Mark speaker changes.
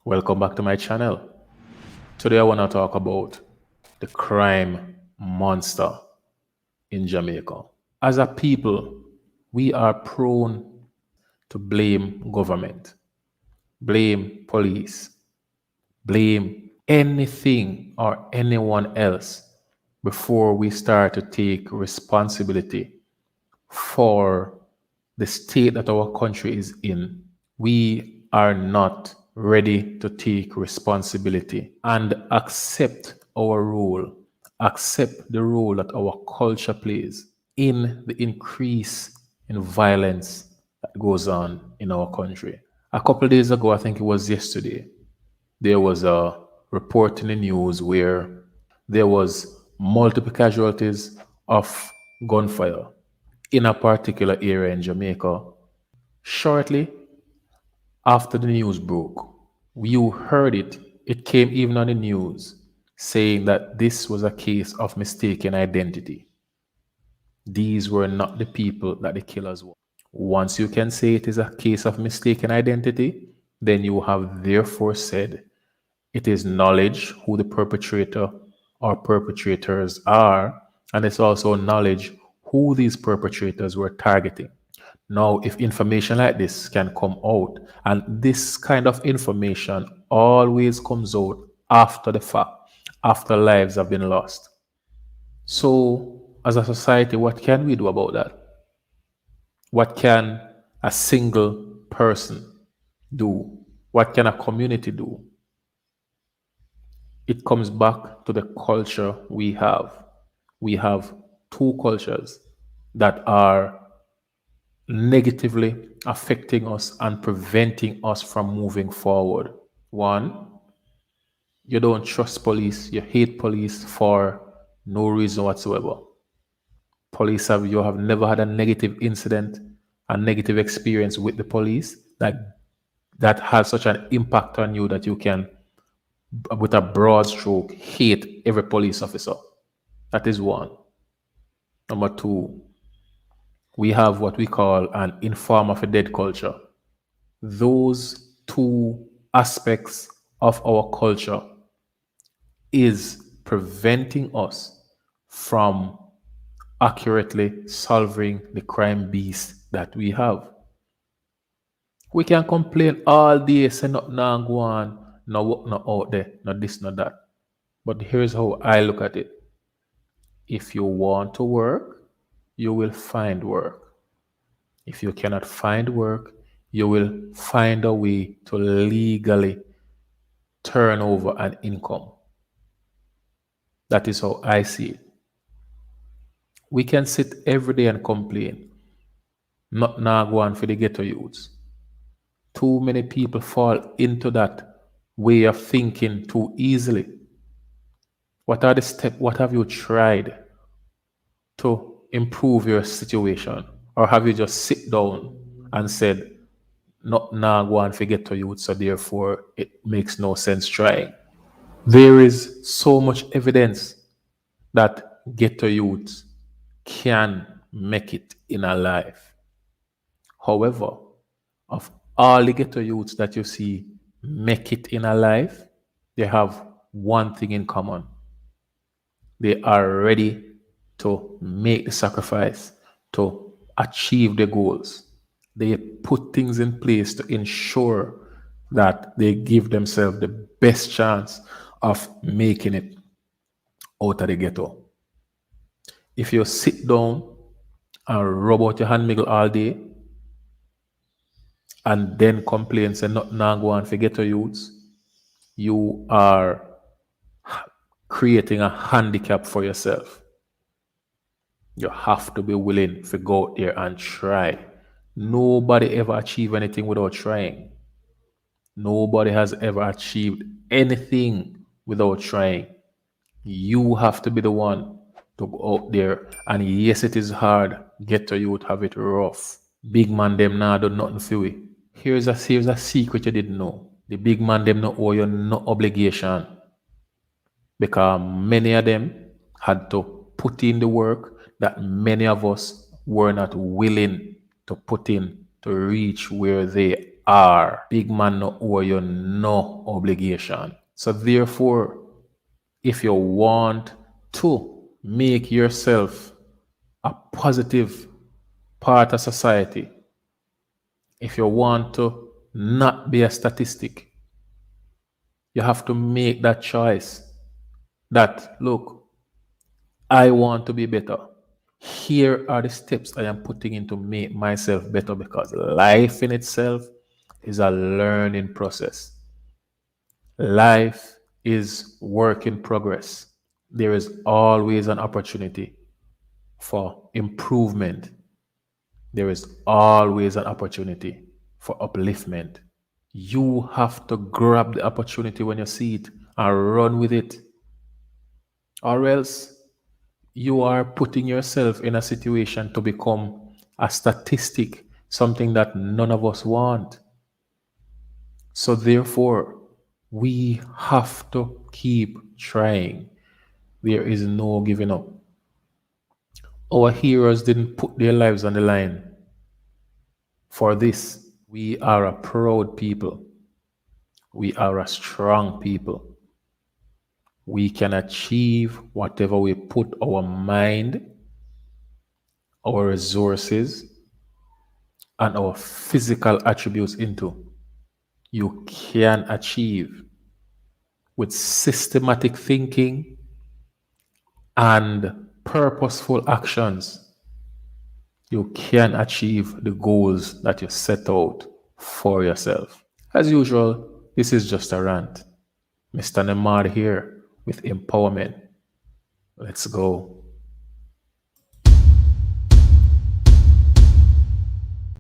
Speaker 1: Welcome back to my channel. Today I want to talk about the crime monster in Jamaica. As a people, we are prone to blame government, blame police, blame anything or anyone else before we start to take responsibility for the state that our country is in. We are not ready to take responsibility and accept our role, accept the role that our culture plays in the increase in violence that goes on in our country. A couple of days ago, I think it was yesterday, there was a report in the news where there was multiple casualties of gunfire in a particular area in Jamaica. Shortly after the news broke, you heard it. It came even on the news saying that this was a case of mistaken identity. These were not the people that the killers were. Once you can say it is a case of mistaken identity, then you have therefore said it is knowledge who the perpetrator or perpetrators are, and it's also knowledge who these perpetrators were targeting. Now, if information like this can come out, and this kind of information always comes out after the fact, after lives have been lost. So, as a society, what can we do about that? What can a single person do? What can a community do? It comes back to the culture we have. We have two cultures that are negatively affecting us and preventing us from moving forward. One, you don't trust police, you hate police for no reason whatsoever. You have never had a negative incident, a negative experience with the police that has such an impact on you that you can, with a broad stroke, hate every police officer. That is one. Number two, we have what we call an inform of a dead culture. Those two aspects of our culture is preventing us from accurately solving the crime beast that we have. We can complain all day, say not now go on, no work, no out there, no this, no that. But here's how I look at it. If you want to work, you will find work. If you cannot find work, you will find a way to legally turn over an income. That is how I see it. We can sit every day and complain, not now go on for the ghetto youths. Too many people fall into that way of thinking too easily. What are the steps? What have you tried to improve your situation? Or have you just sit down and said, not now go and forget to youth, so therefore it makes no sense trying? There is so much evidence that ghetto youths can make it in a life. However, of all the ghetto youths that you see make it in a life, they have one thing in common. They are ready to make the sacrifice to achieve their goals. They put things in place to ensure that they give themselves the best chance of making it out of the ghetto. If you sit down and rub out your hand middle all day and then complain, say, not now go and forget your youths, you are creating a handicap for yourself. You have to be willing to go out there and try. Nobody ever achieved anything without trying. Nobody has ever achieved anything without trying. You have to be the one to go out there. And yes, it is hard. Get to youth have it rough. Big man them now do nothing for you. Here's a secret you didn't know. The big man them no owe you no obligation. Because many of them had to put in the work that many of us were not willing to put in to reach where they are. Big man no owe you no obligation. So therefore, if you want to make yourself a positive part of society, if you want to not be a statistic, you have to make that choice that, look, I want to be better. Here are the steps I am putting in to make myself better, because life in itself is a learning process. Life is work in progress. There is always an opportunity for improvement. There is always an opportunity for upliftment. You have to grab the opportunity when you see it and run with it, or else you are putting yourself in a situation to become a statistic, something that none of us want. So, therefore, we have to keep trying. There is no giving up. Our heroes didn't put their lives on the line for this. We are a proud people. We are a strong people. We can achieve whatever we put our mind, our resources, and our physical attributes into. You can achieve with systematic thinking and purposeful actions. You can achieve the goals that you set out for yourself. As usual, this is just a rant. Mr. Nemar here with empowerment. Let's go.